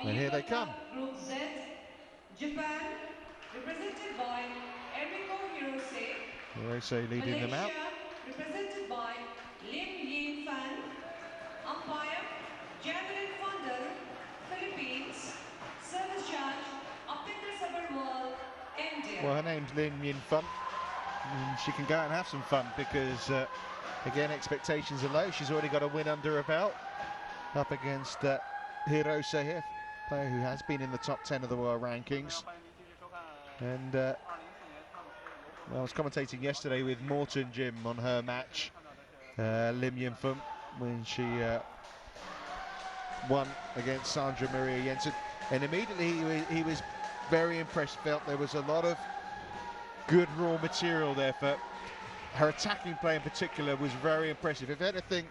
And here they come. Group Z, Japan, represented by Eriko Hirose. Hirose leading them out. Malaysia, represented by Lim Yin Fan. Umpire, Javelin Fundal, Philippines. Service judge, Apinder Sabarwal, India. Well, her name's Lim Yin Fun. She can go out and have some fun because, again, expectations are low. She's already got a win under her belt up against Hirose here, player who has been in the top 10 of the world rankings. And well, I was commentating yesterday with Morton Jim on her match, Lim Yin Fun, when she won against Sandra Maria Jensen. And immediately he was very impressed, felt there was a lot of good raw material there for her. Attacking play in particular was very impressive. If anything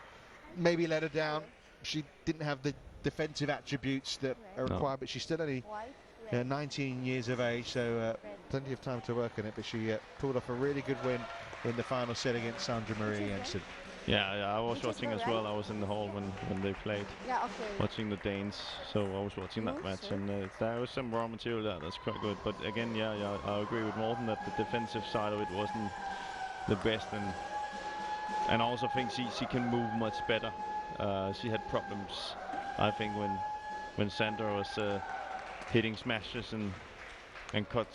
maybe let her down, she didn't have the defensive attributes that are required, but she's still only 19 years of age, so plenty of time to work on it. But she pulled off a really good win in the final set against Sandra Maria Jensen. Yeah, I was watching as well. I was in the hall when they played, watching the Danes, so I was watching that match, and there was some raw material there that's quite good. But again, yeah, I agree with Morten that the defensive side of it wasn't the best, and I also think she can move much better. She had problems, I think, when Sandra was hitting smashes and cut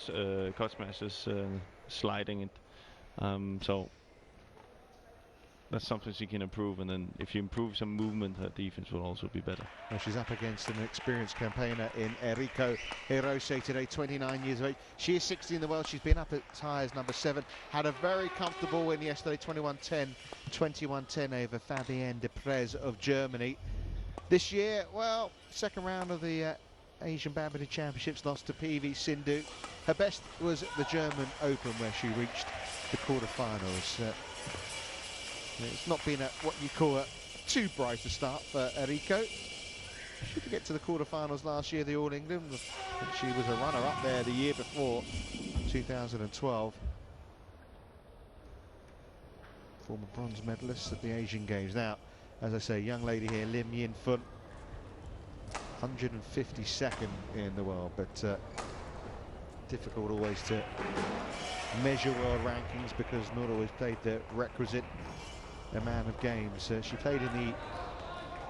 smashes, sliding it. So that's something she can improve, and then if you improve some movement, her defense will also be better. Well, she's up against an experienced campaigner in Eriko Hirose today, 29 years of age. She is 60 in the world. She's been up as high as number 7. Had a very comfortable win yesterday, 21-10, 21-10 over Fabienne Deprez of Germany. This year, well, second round of the Asian Badminton Championships, lost to PV Sindhu. Her best was at the German Open, where she reached the quarterfinals. It's not been what you call a too bright a start for Eriko. She did get to the quarterfinals last year, the All England. She was a runner-up there the year before, 2012. Former bronze medalist at the Asian Games. Now, as I say, young lady here, Lim Yin Fun, 152nd in the world, but difficult always to measure world rankings because not always played the requisite amount of games. She played in the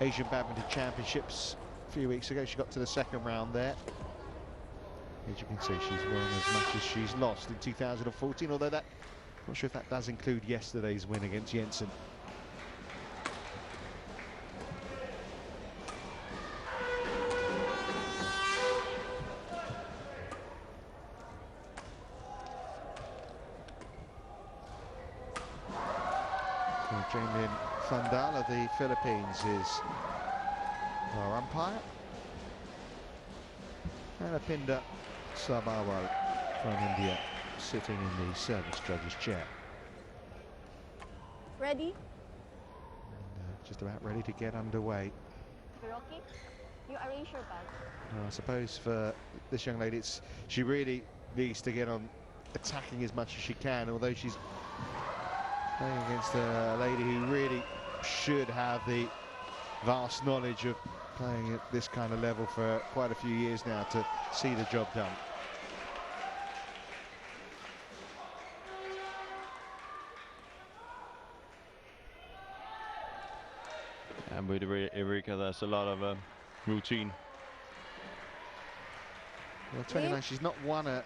Asian Badminton Championships a few weeks ago. She got to the second round there. As you can see, she's won as much as she's lost in 2014, although that, not sure if that does include yesterday's win against Jensen. Javelin Fundal of the Philippines is our umpire, and Apinder Sabarwal from India sitting in the service judge's chair. Ready? And, just about ready to get underway. Hiroki, you arrange your bag. I suppose for this young lady, she really needs to get on attacking as much as she can, although she's playing against a lady who really should have the vast knowledge of playing at this kind of level for quite a few years now to see the job done. And with Erika, there's a lot of routine. Well, 29, she's not won an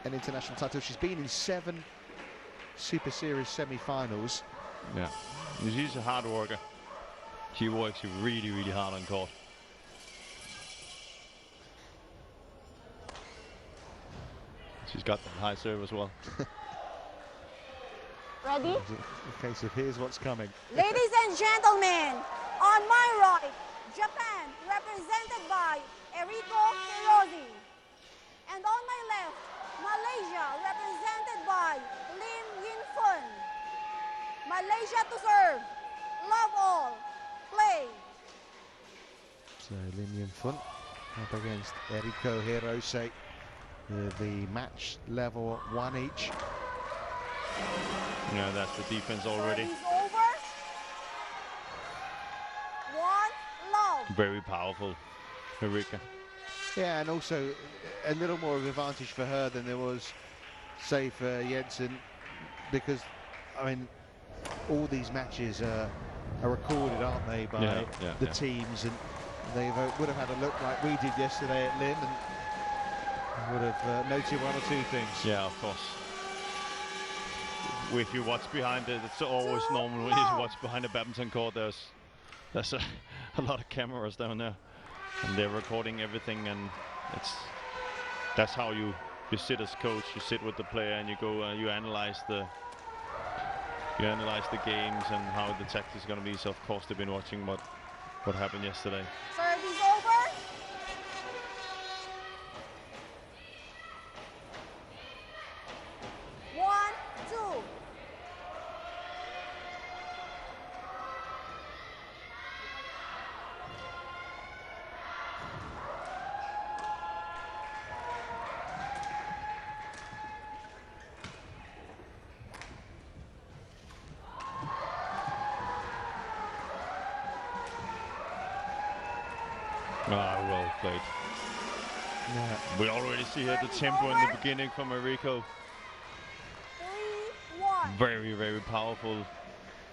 international title. She's been in 7 Super Series semi-finals. Yeah, she's a hard worker. She works really, really hard on court. She's got that high serve as well. Ready? A case of here's what's coming. Ladies and gentlemen, on my right, Japan, represented by Eriko Hirose. And on my left, Malaysia, represented by Lim Yin Fun. Malaysia to serve. Love all. Play. So Lim Yin Fun up against Eriko Hirose. The match level 1 each. Yeah, that's the defense already. Over. 1 love. Very powerful, Erika. Yeah, and also a little more of advantage for her than there was, say, for Jensen, because, I mean, all these matches are recorded, aren't they, by the teams, and they would have had a look like we did yesterday at Lim, and would have noted one or two things. Yeah, of course. If you watch behind it, it's always normal when you watch behind a badminton court. There's a lot of cameras down there, and they're recording everything, and that's how you sit as coach. You sit with the player and you go you analyze the games and how the tactics is going to be. So of course they've been watching what happened yesterday. Serve is over. Well played. Yeah. We already see here the tempo in the beginning from Eriko. 3-1. Very, very powerful.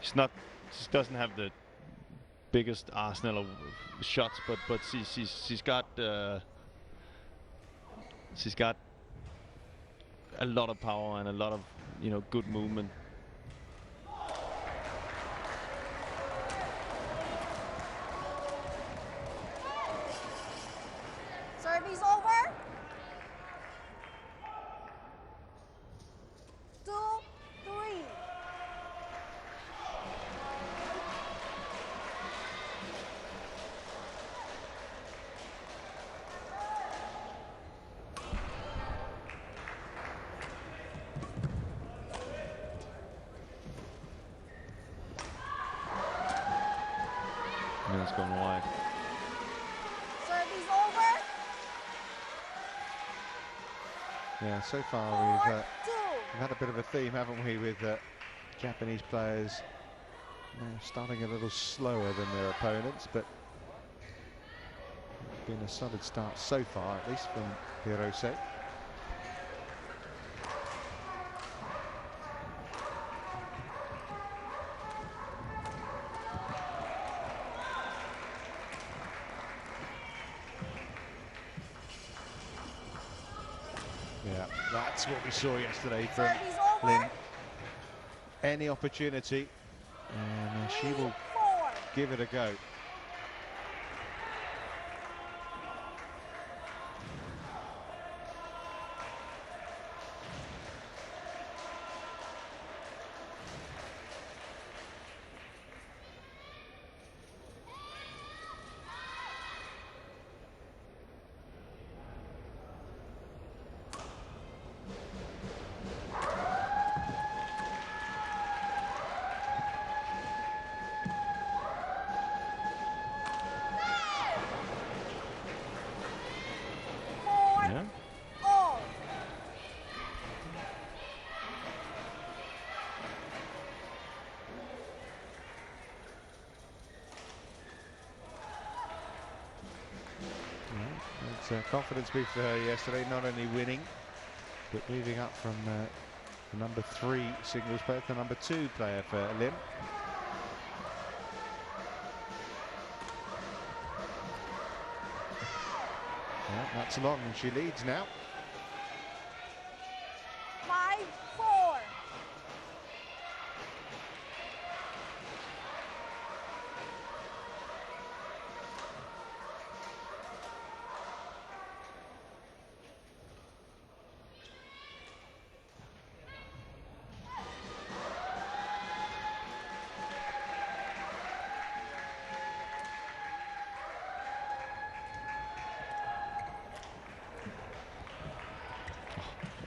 She doesn't have the biggest arsenal of shots, but she's got a lot of power and a lot of good movement. Serve is over. 2-3. And it's gone wide. Serve is over. Yeah, so far we've had a bit of a theme, haven't we, with Japanese players starting a little slower than their opponents, but it's been a solid start so far, at least from Hirose. Yeah, that's what we saw yesterday from Lin. Any opportunity, and she will give it a go. It's a confidence boost for her yesterday, not only winning, but moving up from the number 3 singles player to the number 2 player for Lim. Yeah, that's long, and she leads now. 5-4.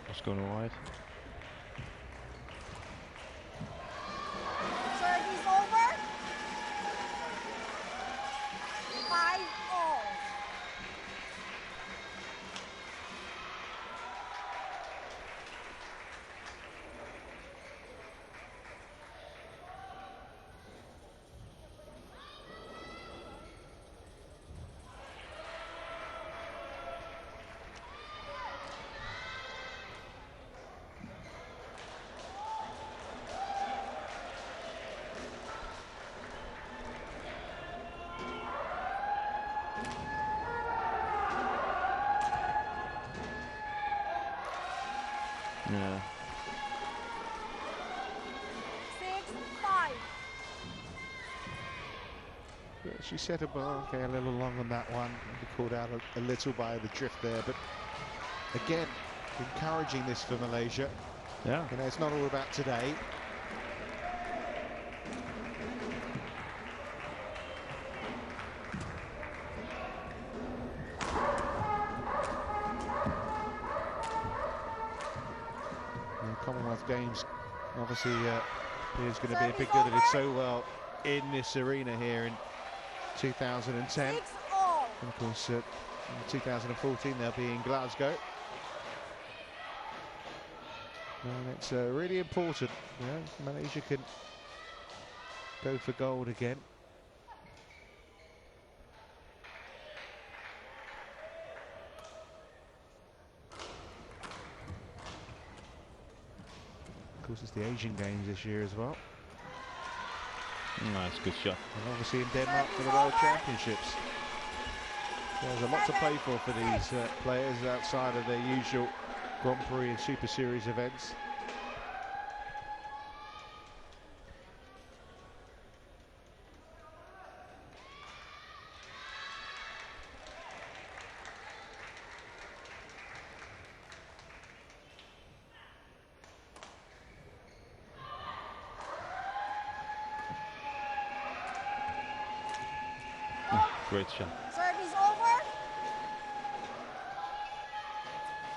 It's going wide. Serve is over. 5-all. Yeah. 6-5. Yeah, she settled well, okay, a little long on that one. Maybe called out a little by the drift there, but again, encouraging this for Malaysia. Yeah. You know, it's not all about today. Commonwealth Games, obviously, is going to be a big deal. They did so well in this arena here in 2010. 6-all. And of course, in 2014 they'll be in Glasgow. And it's really important. You know, Malaysia can go for gold again. Of course, it's the Asian Games this year as well. Nice, good shot. And obviously in Denmark for the World Championships. There's a lot to play for these players outside of their usual Grand Prix and Super Series events. Great shot. Service over.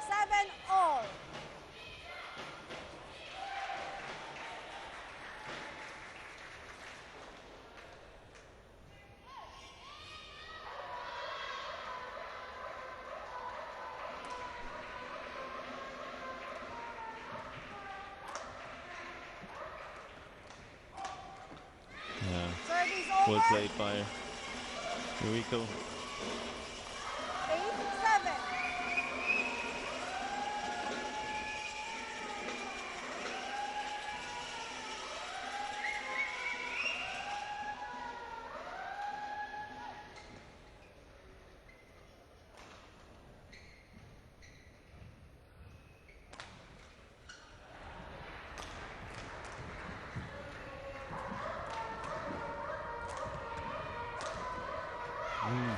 7-all. Yeah. Service over. Well played by Rico. 8-7.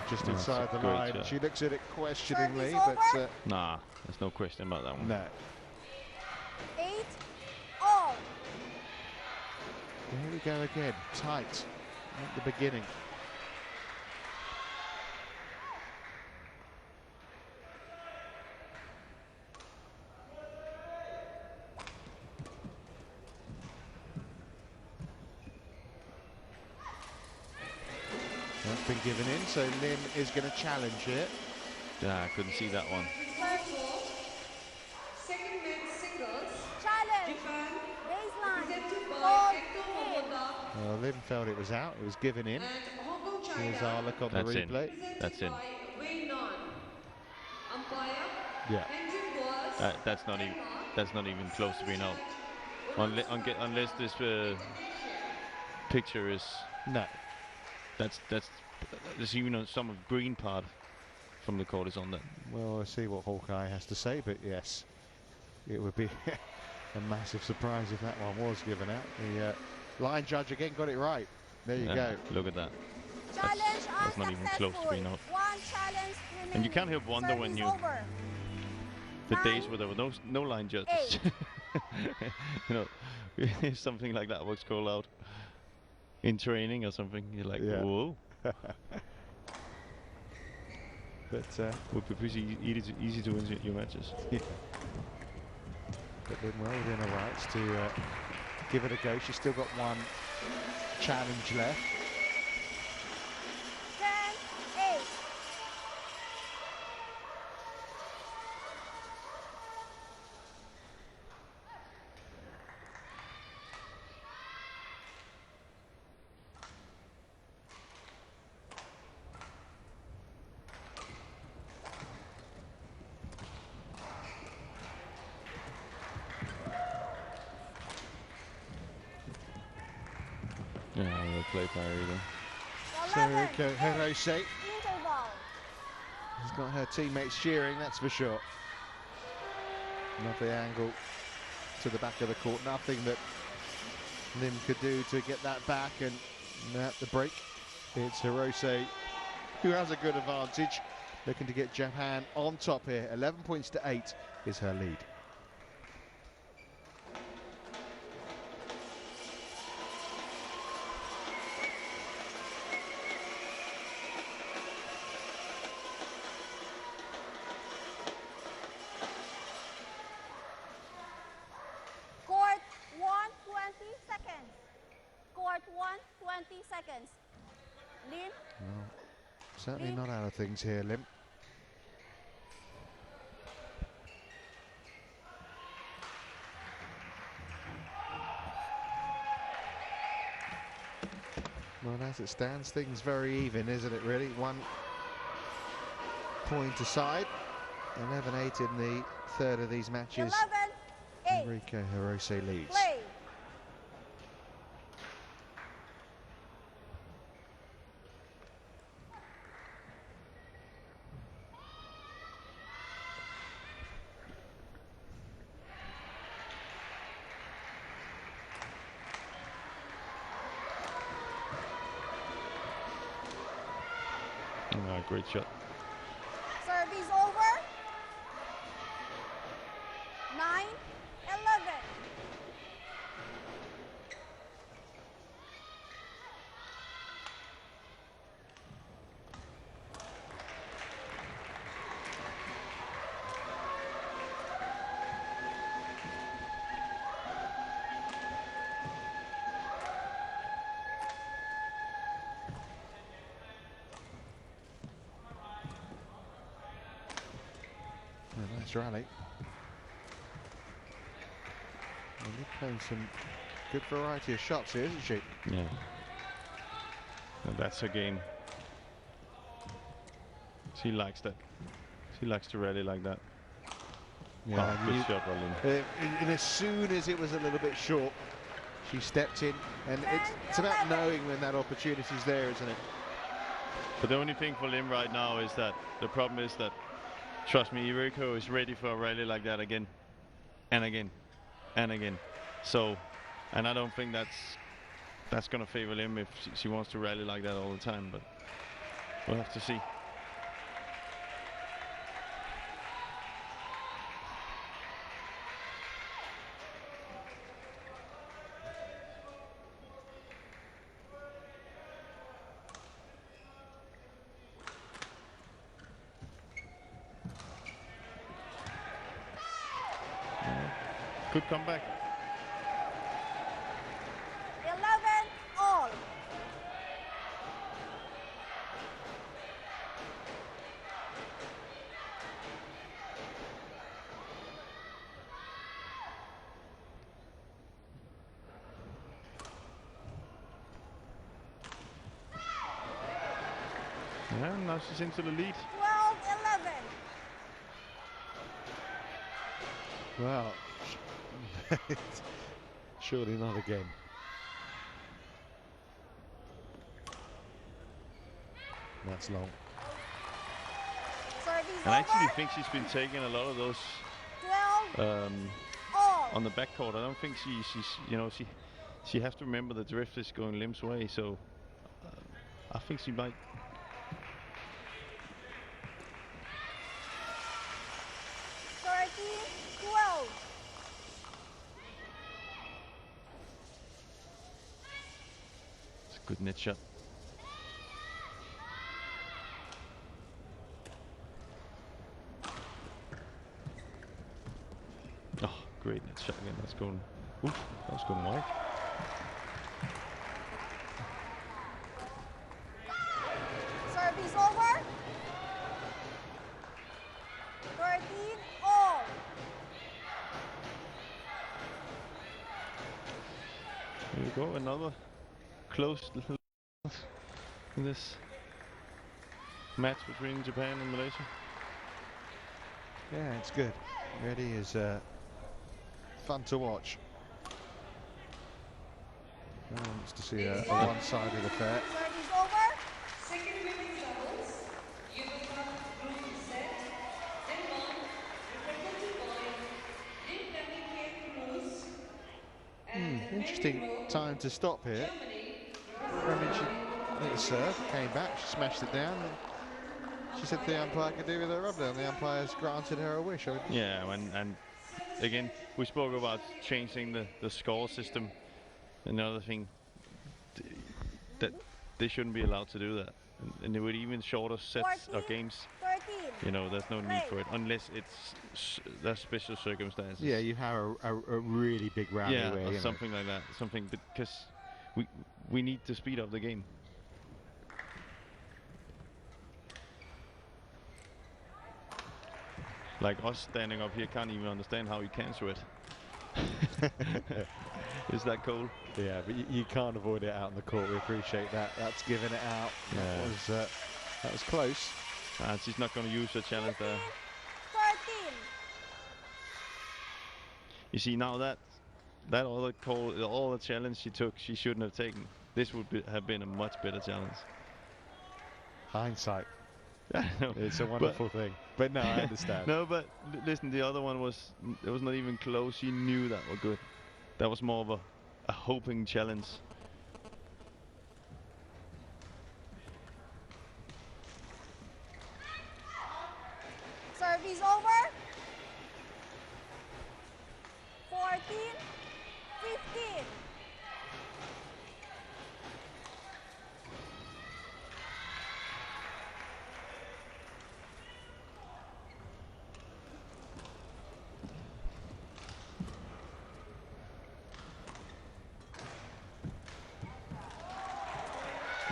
Just inside the line. Shot. She looks at it questioningly, Service but over. Nah, there's no question about that one. no. 8-all. Here we go again, tight at the beginning. That's been given in, so Lim is going to challenge here. Yeah, I couldn't see that one. Second men's singles. Challenge. Japan. Baseline. Presented by Hold Hector in. Momoda. Well, Lim felt it was out, it was given in. And Hong Kong, Here's our China. look on That's the in. replay. That's in. By Wei Nan. Umpire. Yeah. Hendrik Was. That's not even close to being out. Unless this picture is No. there's even some of the green part from the court is on that. Well, we'll see what Hawkeye has to say, but yes, it would be a massive surprise if that one was given out. The line judge again got it right. There you go. Look at that. Challenge That's not even close to being out. One challenge remaining. And you can't help wonder when Service you over. the days where there were no line judges. You know, if something like that was called out in training or something, you're like, Yeah. whoa. But Would be pretty easy to win your matches. yeah. But then well within her rights to give it a go. She's still got one challenge left. 10-8. Yeah, well played by Rita. So 11, Hirose interval. has got her teammates cheering, that's for sure. Lovely angle to the back of the court. Nothing that Lim could do to get that back, and at the break, it's Hirose who has a good advantage, looking to get Japan on top here. 11 points to 8 is her lead. Court 1, 20 seconds. Court 1, 20 seconds. Lim? Well, certainly not out of things here, Lim. Well, as it stands, things very even, isn't it, really? 1 point aside. 11-8 in the third of these matches. 11-8. Enrique Hirose leads. Play. Oh, great shot. Service over. 9-11. A nice rally. Well, Lim playing some good variety of shots here, isn't she? Yeah. And that's her game. She likes that. She likes to rally like that. Yeah, Oh, good shot, Lim. and as soon as it was a little bit short, she stepped in, and it's about knowing when that opportunity's there, isn't it? But the only thing for Lim right now is that the problem is that, trust me, Iriko is ready for a rally like that again and again and again. So, and I don't think that's going to favor Lim if she wants to rally like that all the time, but we'll have to see. Good comeback. 11 all. Yeah, now she's into the lead. 12-11. Well, surely not again. That's long. Service And I actually over. think she's been taking a lot of those 12 all. on the backcourt. I don't think she has to remember the drift is going Lim's way, so I think she might. 13-12. It's a good net shot. Oh, great net shot again. That's going. Oof, that was going wide. Service over. 13 all. There you go, another close in this match between Japan and Malaysia. Yeah, it's good. Really is fun to watch. No one wants to see a one-sided affair. Service over. Second women's doubles, Yoga group set, Denmark, represented by Lim Cruz interesting time to stop here. I mean, I think the serve came back, she smashed it down. And she said the umpire could do with a rub down. The umpire's granted her a wish. Yeah, and again, we spoke about changing the score system. Another thing, that they shouldn't be allowed to do that. And with even shorter sets 14, or games, 13. you know, there's no need for it unless there's special circumstances. Yeah, you have a really big rally. Yeah, where, or something like that. Something, because we need to speed up the game. Like us standing up here can't even understand how you can sweat. Is that cold? Yeah, but you can't avoid it out on the court. We appreciate that. That's giving it out. Yeah. That was close. And she's not going to use her challenge there. 13. You see, now that other call, all the challenge she took, she shouldn't have taken. This would have been a much better challenge. Hindsight. It's a wonderful thing. But no, I understand. No, but listen, the other one it was not even close. She knew that was good. That was more of a hoping challenge. Service over. 14, 15.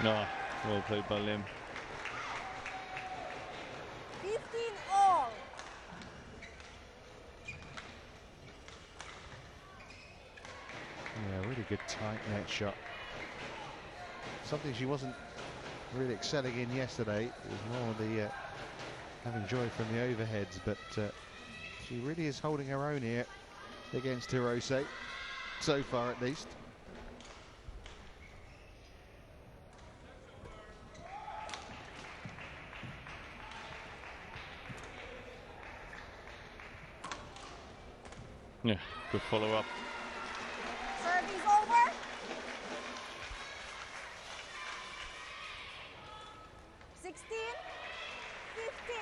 No, well played by Lim. 15 all. Yeah, really good tight net shot. Something she wasn't really excelling in yesterday. It was more the having joy from the overheads, but she really is holding her own here against Hirose, so far at least. Yeah, good follow-up. Service over. 16, 15.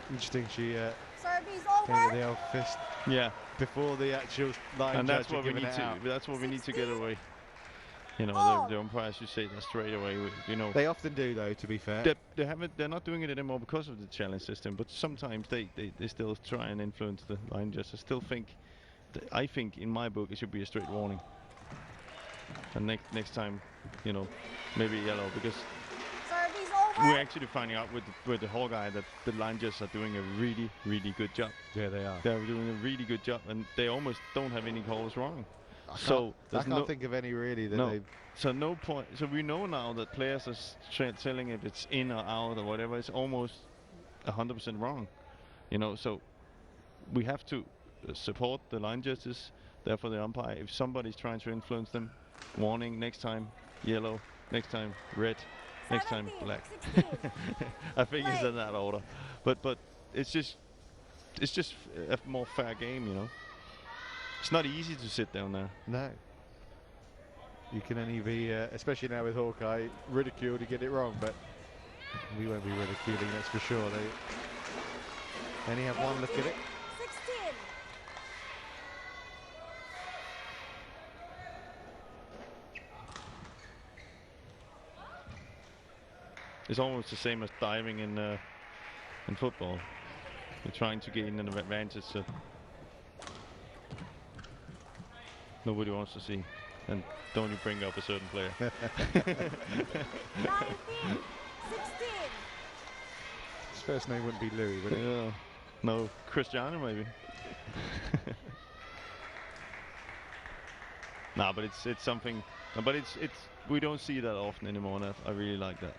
Interesting, she Service came with over. the old fist Yeah, before the actual line and judge that's had what we given need it to. out. That's what we need to get away. You know, Oh. the umpires should say that straight away. You know, They often do, though, to be fair. they're not doing it anymore because of the challenge system. But sometimes they still try and influence the line judge. I think in my book it should be a straight warning. And next time, you know, maybe yellow, because Service over. we're actually finding out with the Hawkeye that the line judges are doing a really, really good job. Yeah, they are. They're doing a really good job, and they almost don't have any calls wrong. I So can't think of any really that no. they've... So no point. So we know now that players are telling if it's in or out or whatever. It's almost 100% wrong. You know, so we have to support the line judges. Therefore, the umpire. If somebody's trying to influence them, warning. Next time, yellow. Next time, red. Next time, 17, black. 16. I think it's Play. in that order. But it's just a more fair game. You know. It's not easy to sit down there. No. You can only be, especially now with Hawkeye, ridiculed to get it wrong, but we won't be ridiculing, that's for sure. They only have one look at it. 16. It's almost the same as diving in football. You're trying to gain an advantage that nobody wants to see. And don't you bring up a certain player. 19, 16. His first name wouldn't be Louis, would it? Yeah. No, Cristiano maybe. Nah, but it's something. But it's we don't see that often anymore. And I really like that.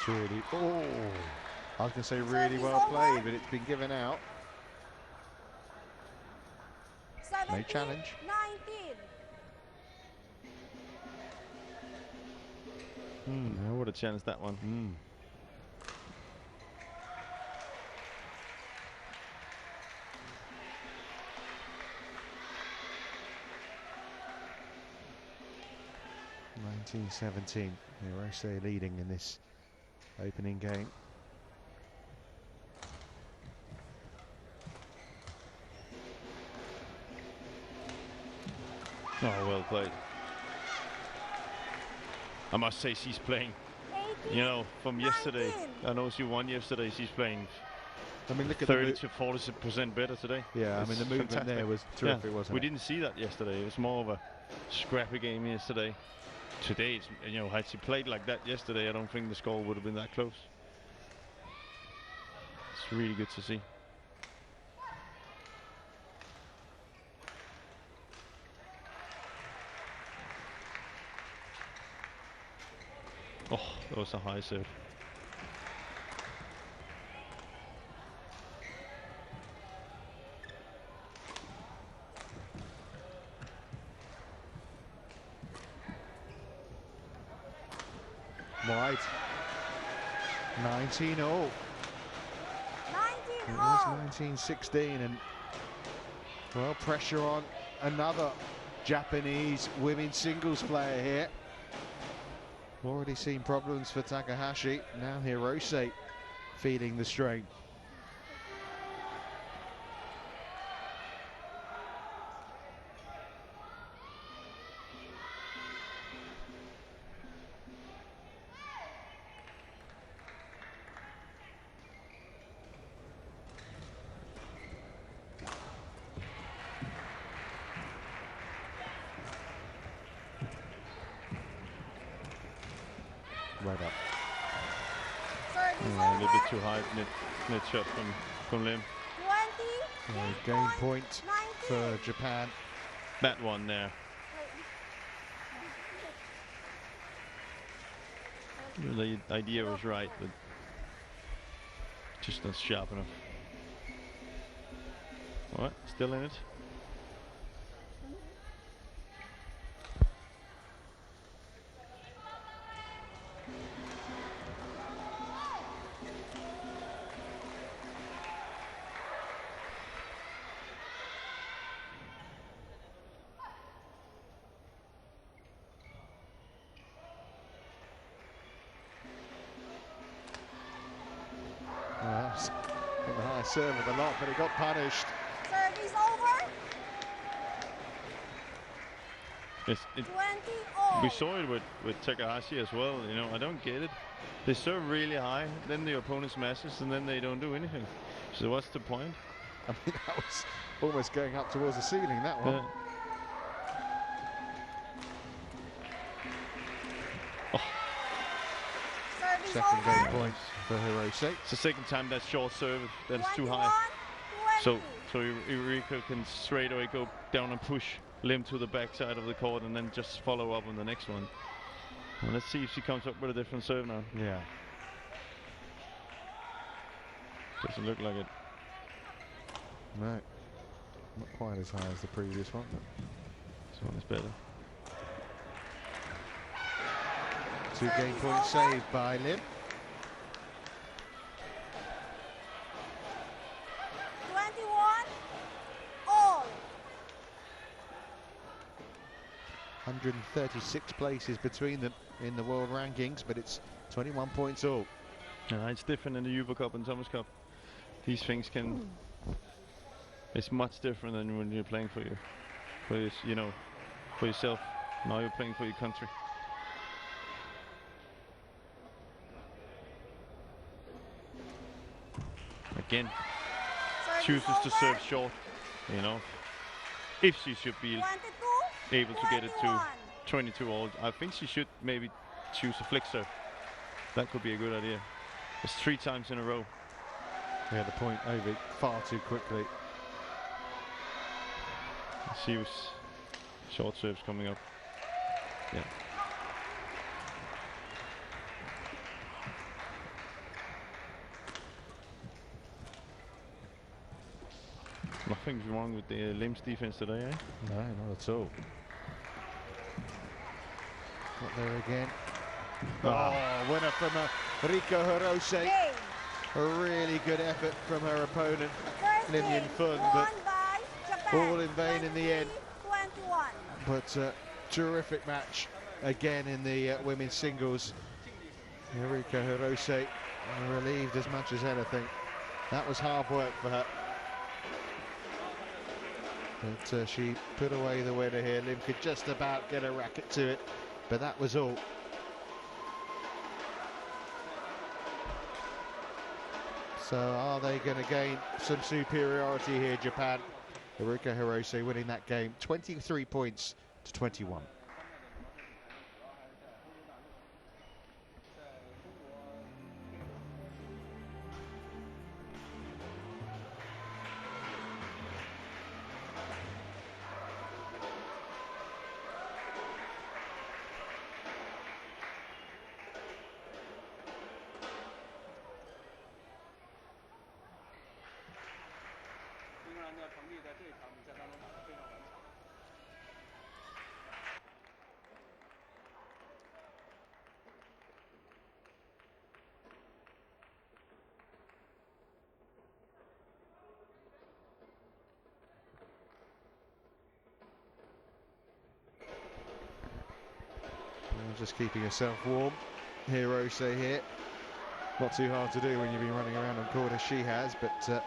It's really, I was going to say really well played, but it's been given out. 17, No challenge. 19. I would have challenged that one. 19-17. Hirose leading in this opening game. Oh, well played. I must say she's playing, 18, you know, from 19. yesterday. I know she won yesterday. She's playing I mean, look at 30 to 40% better today. Yeah, I mean, the movement fantastic. there was terrific, wasn't we it? didn't see that yesterday. It was more of a scrappy game yesterday. Today, it's, you know, had she played like that yesterday, I don't think the score would have been that close. It's really good to see. Oh, that was a high serve. Wide. 19-0. 19 It all. was 19-16, and well, pressure on another Japanese women's singles player here. Already seen problems for Takahashi. Now Hirose feeling the strain. Right up. Service A little bit over. too high net shot from Lim. 20. Game point 19. for Japan. That one there. The idea was right, but just not sharp enough. All right, still in it. Well, that's the highest serve of the lot, but it got punished. Service over. It 20 all. we saw it with Takahashi as well. You know, I don't get it. They serve really high, then the opponent smashes, and then they don't do anything. So what's the point? I mean, that was almost going up towards the ceiling, that one. Service Second over. game point for Hirose. It's the second time that short serve that's too 21, high. 20. So Eureka can straight away go down and push Lim to the backside of the court and then just follow up on the next one. Well, let's see if she comes up with a different serve now. Yeah. Doesn't look like it. No. Not quite as high as the previous one. This one is better. 2 game points saved by Lim. 21 all. 136 places between them in the world rankings, but it's 21 points all. It's different in the Uber Cup and Thomas Cup. These things can. It's much different than when you're playing for you know, for yourself. Now you're playing for your country. Again, Service chooses to over. serve short. You know, if she should be 22. able to get it to 21. 22 all, I think she should maybe choose a flick serve. That could be a good idea. It's 3 times in a row. Yeah, the point over far too quickly. See if short serves coming up. Yeah. Nothing's wrong with the Lim's defense today, eh? No, not at all. Got there again. Oh, winner from Rico Hirose. A really good effort from her opponent, Lim Yin-fung, but all in vain in the end. 21. But terrific match again in the women's singles. Rico Hirose relieved as much as anything. That was hard work for her. But she put away the winner here. Lim could just about get a racket to it, but that was all. So are they going to gain some superiority here, Japan? Rico Hirose winning that game 23 points to 21. Just keeping herself warm. Hirose here. Not too hard to do when you've been running around on court as she has, but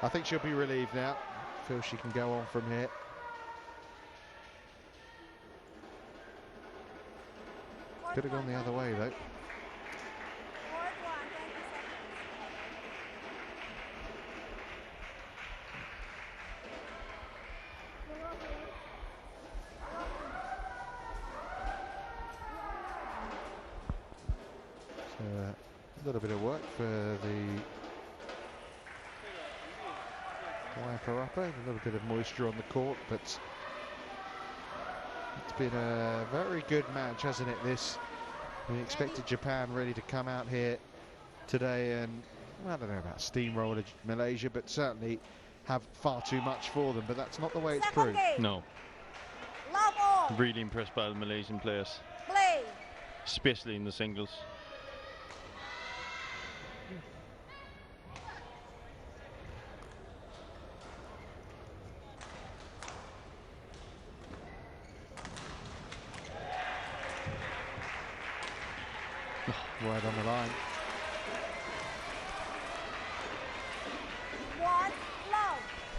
I think she'll be relieved now. Feels she can go on from here. Could have gone the other way though. A little bit of work for the wiper upper, a little bit of moisture on the court, but it's been a very good match, hasn't it, this? We expected Japan really to come out here today and, well, I don't know about steamroller Malaysia, but certainly have far too much for them, but that's not the way it's proved. No. Really impressed by the Malaysian players. Especially in the singles. Right on the line.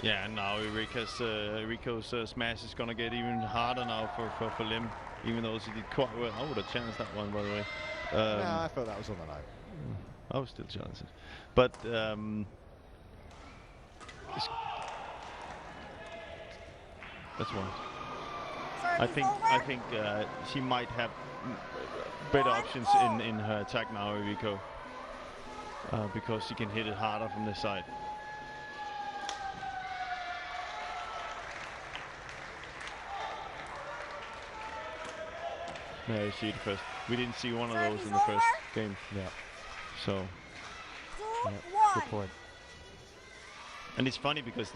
Yeah, now Rico's smash is gonna get even harder now for Lim, even though she did quite well. I would have chanced that one, by the way. No, I thought that was on the line. I was still chancing, but that's one. I think she might have better options in her attack now, Rico, because she can hit it harder from this side. Yeah, you see it first. We didn't see one of those in the first game. Yeah. So. Yeah, good point. And it's funny because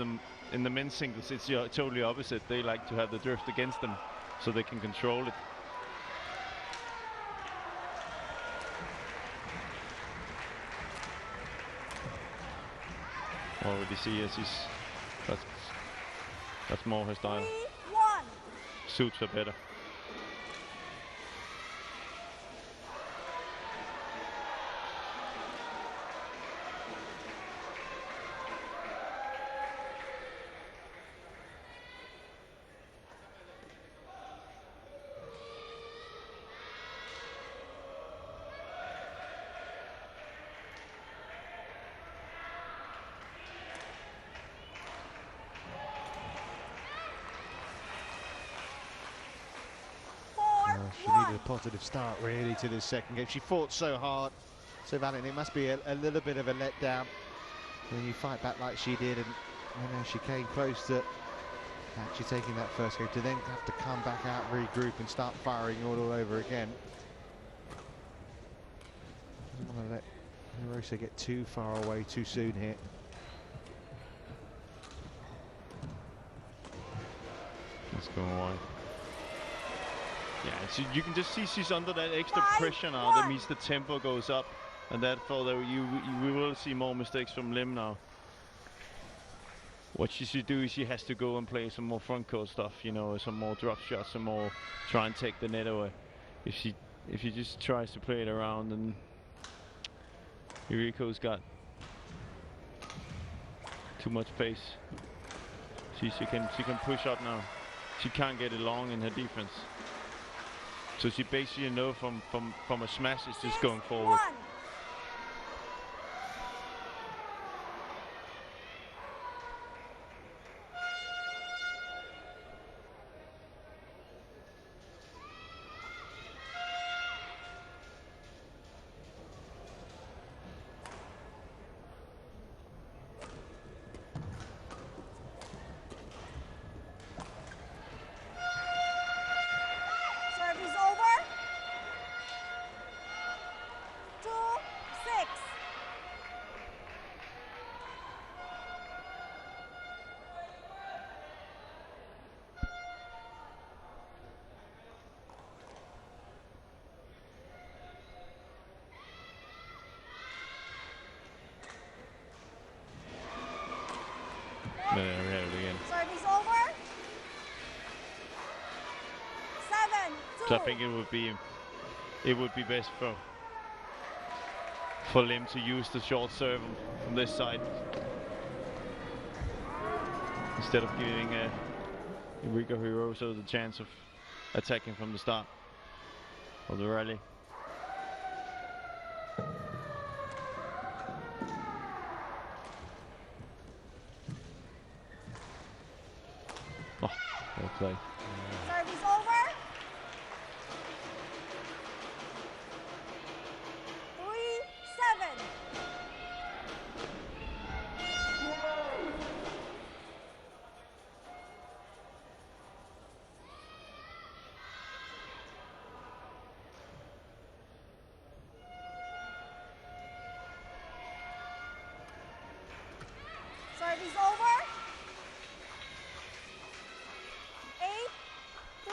in the men's singles, it's totally opposite. They like to have the drift against them, so they can control it. Already see as that's more her style. Suits her better. She needed a positive start really to this second game. She fought so hard, so valiantly. It must be a little bit of a letdown when you fight back like she did, and you know, she came close to actually taking that first game, to then have to come back out, regroup and start firing all over again. Doesn't want to let Hirose get too far away too soon here. It's going wide. Yeah, so you can just see she's under that extra pressure now. That means the tempo goes up, and therefore we will see more mistakes from Lim now. What she should do is she has to go and play some more front court stuff, you know, some more drop shots, some more try and take the net away. If she just tries to play it around, and Eriko's got too much pace. She can push up now. She can't get it long in her defense. So she basically know from a smash it's just going forward. We have it again. Service over. 7-2. So I think it would be best for Lim to use the short serve from this side instead of giving Eriko Hiroso the chance of attacking from the start of the rally. Oh, well played. Service over. 3-7. Service over. 8-3.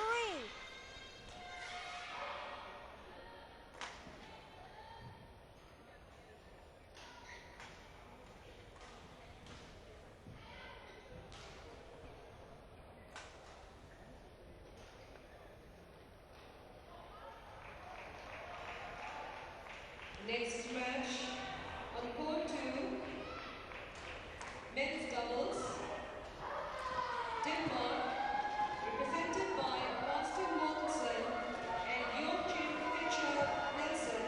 Next match on court 2, men's doubles. Denmark, represented by Boston Mortensen and Joachim Fischer Nelson.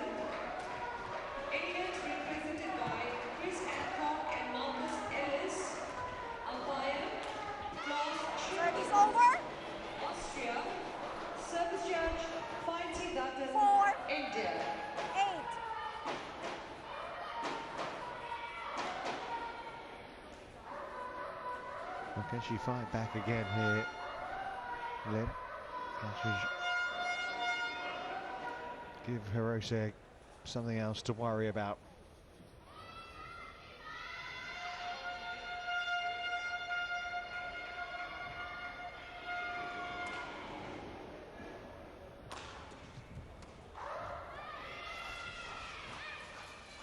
England, represented by Chris Adcock and Marcus Ellis. Umpire, Klaus Service Schulze. over. Austria. Service judge, Fighty Dutton, 4, India. 8. Well, can she fight back again here, Lim? Can she give Hirose something else to worry about?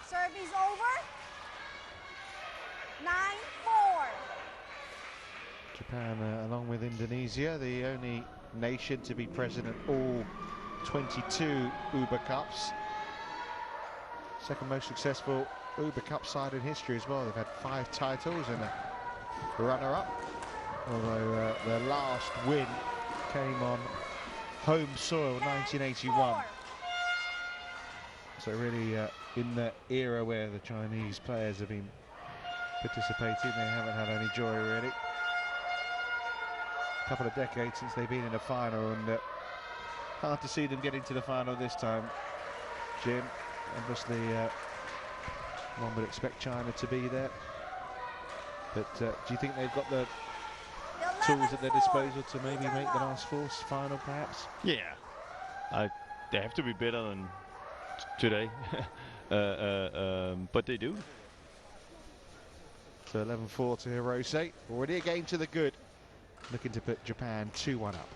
Service over. 9-4. Japan, along with Indonesia, the only nation to be present at all 22 Uber Cups. Second most successful Uber Cup side in history as well. They've had 5 titles and a runner-up, although their last win came on home soil, 1981. So really in the era where the Chinese players have been participating, they haven't had any joy really. A couple of decades since they've been in a final, and hard to see them get into the final this time, Jim. Obviously one would expect China to be there, but do you think they've got the tools at their disposal to maybe make the last four final perhaps? Yeah, they have to be better than today, but they do. So 11-4 to Hirose, already a game to the good. looking to put Japan 2-1 up.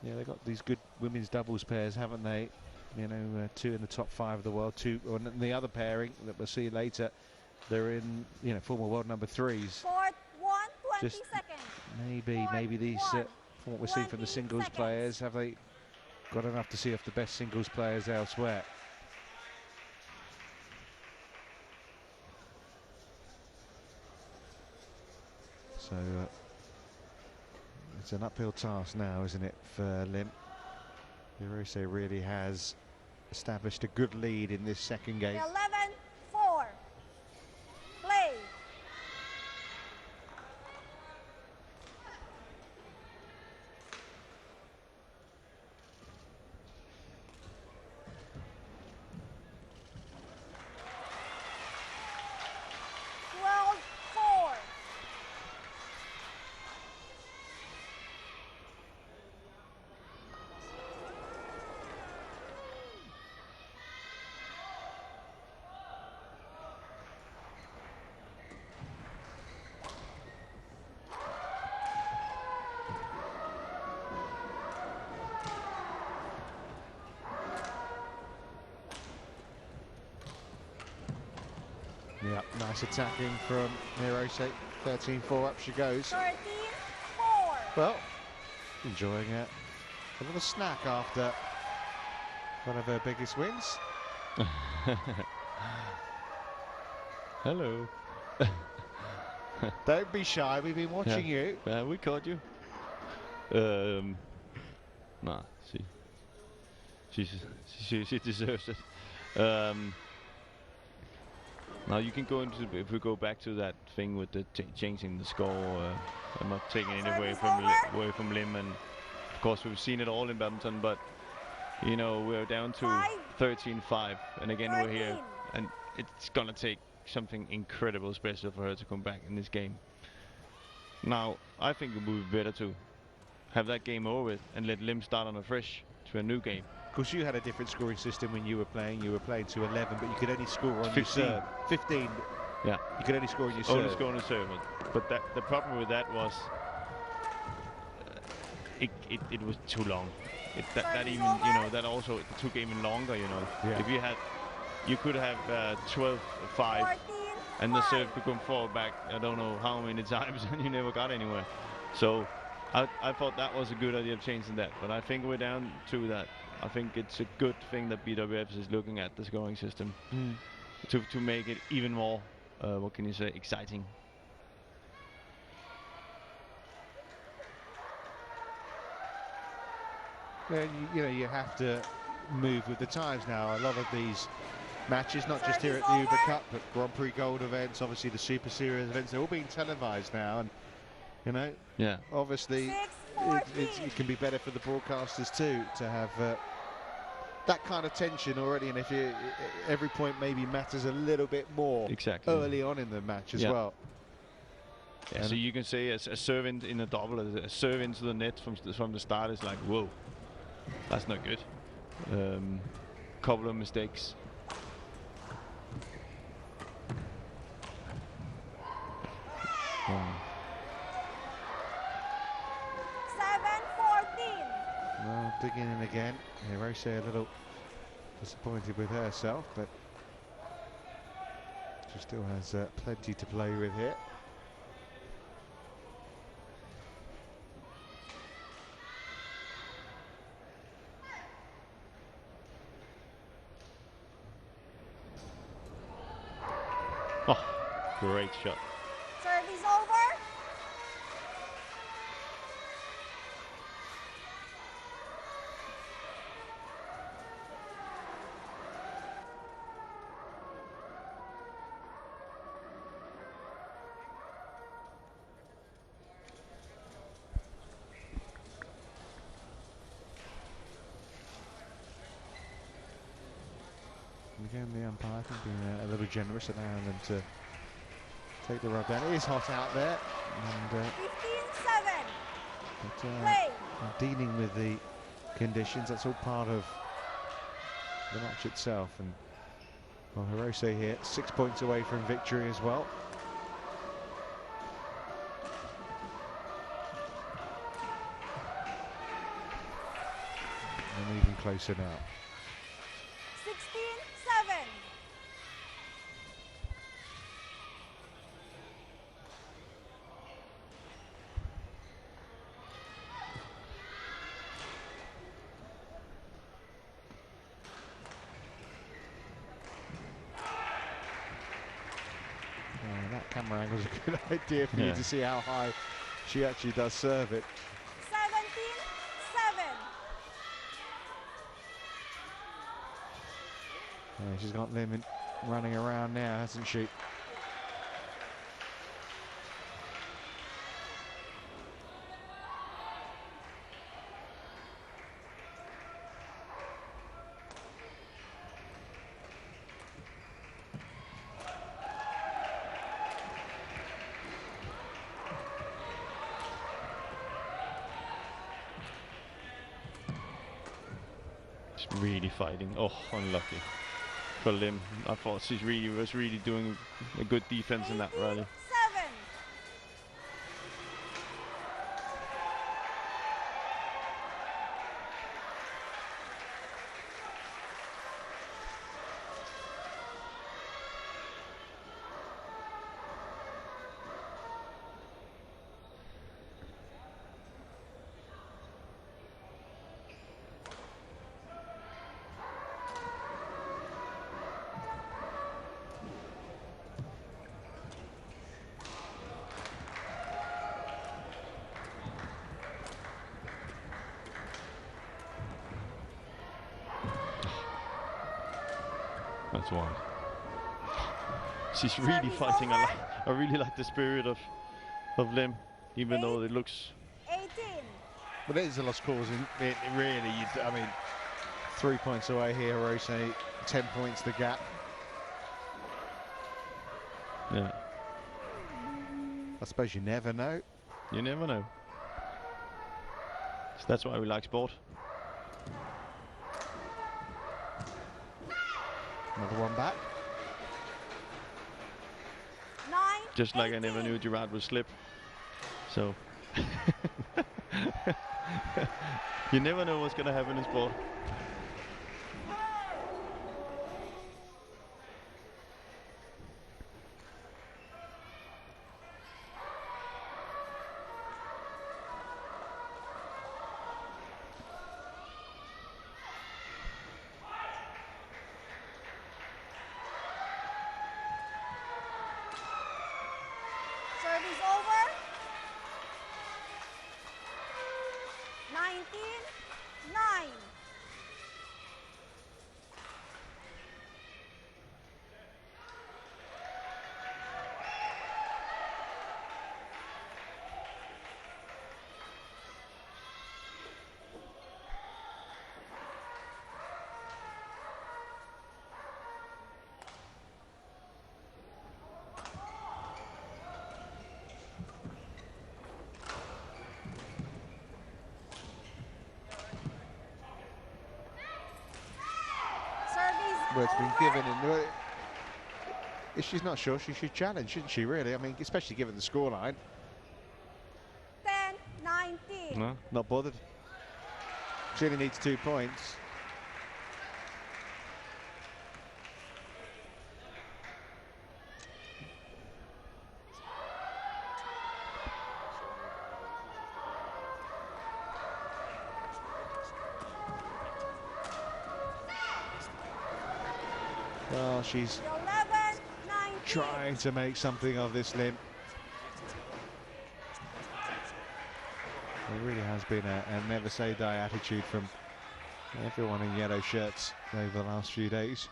Yeah, they've got these good women's doubles pairs, haven't they? You know, 2 in the top 5 of the world, 2 on the other pairing that we'll see later. They're in, you know, former world number 3s. Court 1, 20 Just seconds. maybe these, from what we're seeing from the singles players, have they got enough to see off the best singles players elsewhere? So it's an uphill task now, isn't it, for Lim? Hirose really has established a good lead in this second game. 11-4. Play. Yeah, nice attacking from Hirose. 13-4, up she goes. 13-4. Well, enjoying a little snack after one of her biggest wins. Hello. Don't be shy, we've been watching you. We caught you. Nah, she deserves it. Now you can go into, if we go back to that thing with the changing the score, I'm not taking it away from Lim, and of course we've seen it all in badminton, but you know, we're down to 13-5, and again we're here, and it's gonna take something incredible special for her to come back in this game. Now I think it would be better to have that game over with and let Lim start on a fresh to a new game. Of course, you had a different scoring system when you were playing. You were playing to 11, but you could only score on 15. your serve. 15. Yeah. You could only score on your serve. Only score on the serve. But the problem with that was it was too long. That even, you know, that also took even longer, you know. Yeah. If you could have 12-5 and the serve could come forward back, I don't know how many times, and you never got anywhere. So I thought that was a good idea of changing that, but I think we're down to that. I think it's a good thing that BWF is looking at the scoring system to make it even more, what can you say, exciting. Well, you know, you have to move with the times now. A lot of these matches, not just here at the Uber Cup, but Grand Prix Gold events, obviously the Super Series events, they're all being televised now, and you know, obviously it can be better for the broadcasters too to have that kind of tension already, and if every point maybe matters a little bit more early on in the match as well. Yeah, so you can say a serve in a double, a serve into the net from the start is like, whoa, that's not good. Couple of mistakes. Well, digging in again. Hirose a little disappointed with herself, but she still has plenty to play with here. Oh, great shot. Service over. Again, the umpire, I think, being a little generous, allowing them to take the rub down. It is hot out there, and 15-7. dealing with the conditions. That's all part of the match itself. And well, Hirose here, 6 points away from victory as well. And even closer now. 16-7. That camera angle is a good idea for you to see how high she actually does serve it. 17-7. Yeah, she's got Lim running around now, hasn't she? Really fighting. Oh, unlucky for Lim. I thought she was really doing a good defense in that rally. 7. That's why. She's really fighting. I really like the spirit of Lim, even though it looks 18. But it is a lost cause. It really, I mean, 3 points away here, Hirose, 10 points the gap. Yeah. I suppose you never know. You never know. So that's why we like sport. Another one back. 9. Just like 18. I never knew Gerard would slip. So you never know what's gonna happen in sport. Service over. 19-9. Well, it's been given, and if she's not sure, she should challenge, shouldn't she, really? I mean, especially given the scoreline. 10-19. No? Not bothered. She only needs 2 points. Well, she's 11-19. trying to make something of this Lim. It really has been a never say die attitude from everyone in yellow shirts over the last few days.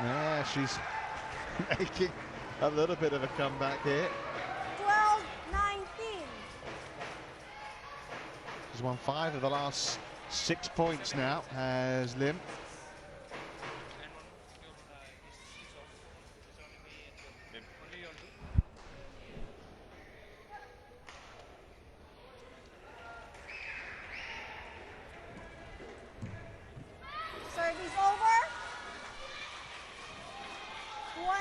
Yeah, she's making a little bit of a comeback here. 12-19. She's won 5 of the last 6 points now, has Lim. Service over. 20,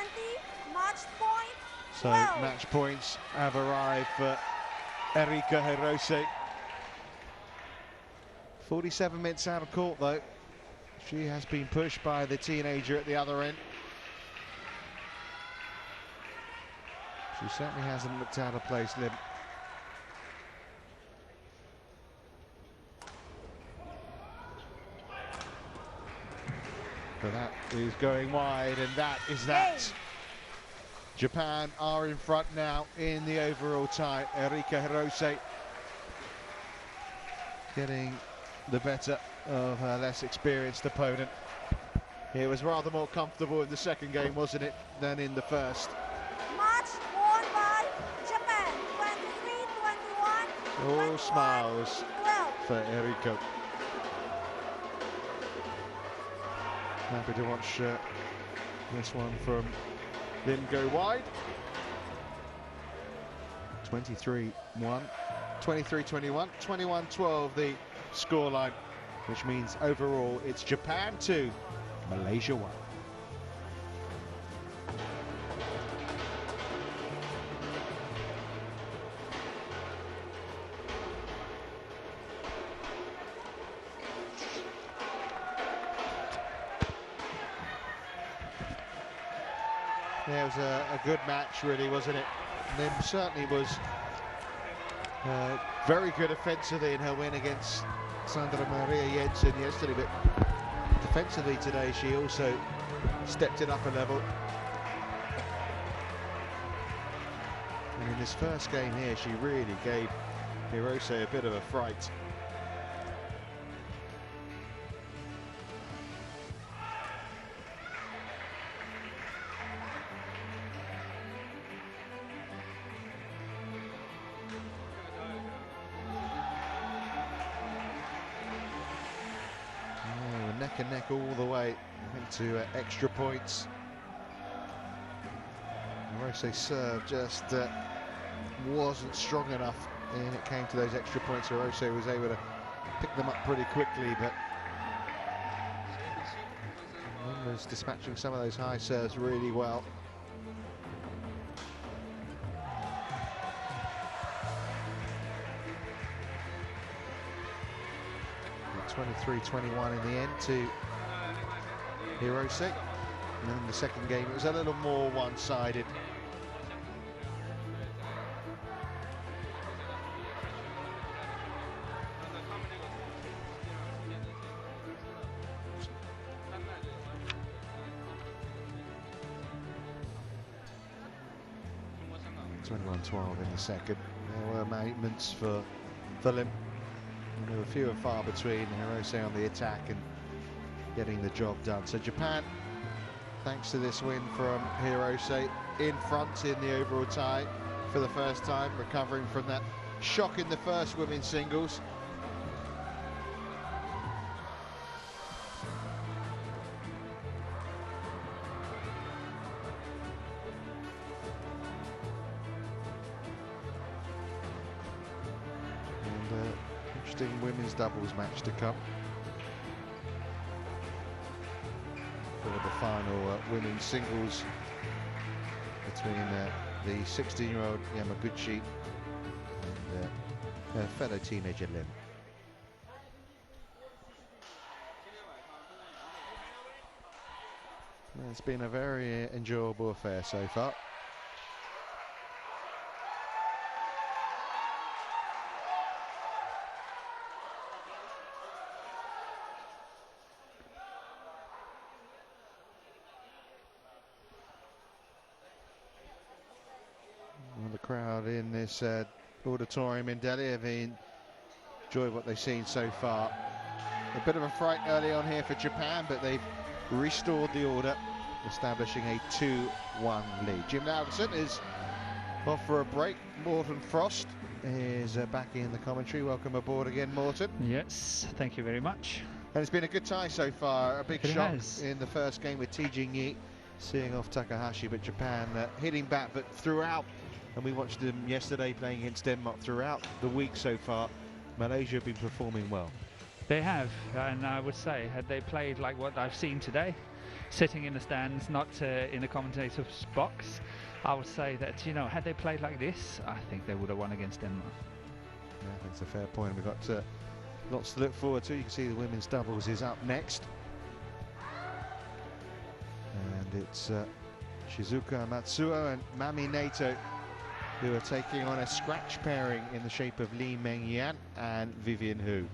match point. So 12. match points have arrived for Erika Hirose. 47 minutes out of court though. She has been pushed by the teenager at the other end. She certainly hasn't looked out of place, Lim. But that is going wide, and that is that. Japan are in front now in the overall tie. Erika Hirose getting the better of her less experienced opponent. It was rather more comfortable in the second game, wasn't it, than in the first. Match won by Japan, 23-21. All smiles 12. for Erika. Happy to watch this one from Lim go wide. 23-1, 23-21, 21-12 the scoreline, which means overall it's Japan 2, Malaysia 1. Yeah, it was a good match, really, wasn't it? Lim certainly was very good offensively in her win against Sandra Maria Jensen yesterday, but defensively today she also stepped it up a level. And in this first game here, she really gave Hirose a bit of a fright. Neck and neck all the way into extra points. Hirose's serve just wasn't strong enough when it came to those extra points. Hirose was able to pick them up pretty quickly, but Lim was dispatching some of those high serves really well. 23-21 in the end to Hirose. And then in the second game it was a little more one-sided. (21-12) in the second. There were moments for Lim. There were few and far between. Hirose on the attack and getting the job done. So Japan, thanks to this win from Hirose, in front in the overall tie for the first time, recovering from that shock in the first women's singles. Interesting women's doubles match to come for the final women's singles between the 16-year-old Yamaguchi and her fellow teenager Lim. It's been a very enjoyable affair so far. The crowd in this auditorium in Delhi have enjoyed what they've seen so far. A bit of a fright early on here for Japan, but they've restored the order, establishing a 2-1 lead. Jim Alderson is off for a break. Morten Frost is back in the commentary. Welcome aboard again, Morten. Yes, thank you very much. And it's been a good tie so far. A big It shock has. in the first game with Tijing Yi seeing off Takahashi, but Japan hitting back, but throughout, and we watched them yesterday playing against Denmark, throughout the week so far, Malaysia have been performing well. They have, and I would say, had they played like what I've seen today, sitting in the stands, not in the commentator's box, I would say that, you know, had they played like this, I think they would have won against Denmark. Yeah, I think it's a fair point. We've got lots to look forward to. You can see the women's doubles is up next. And it's Shizuka Matsuo and Mami Nato who are taking on a scratch pairing in the shape of Lee Meng Yan and Vivian Hu.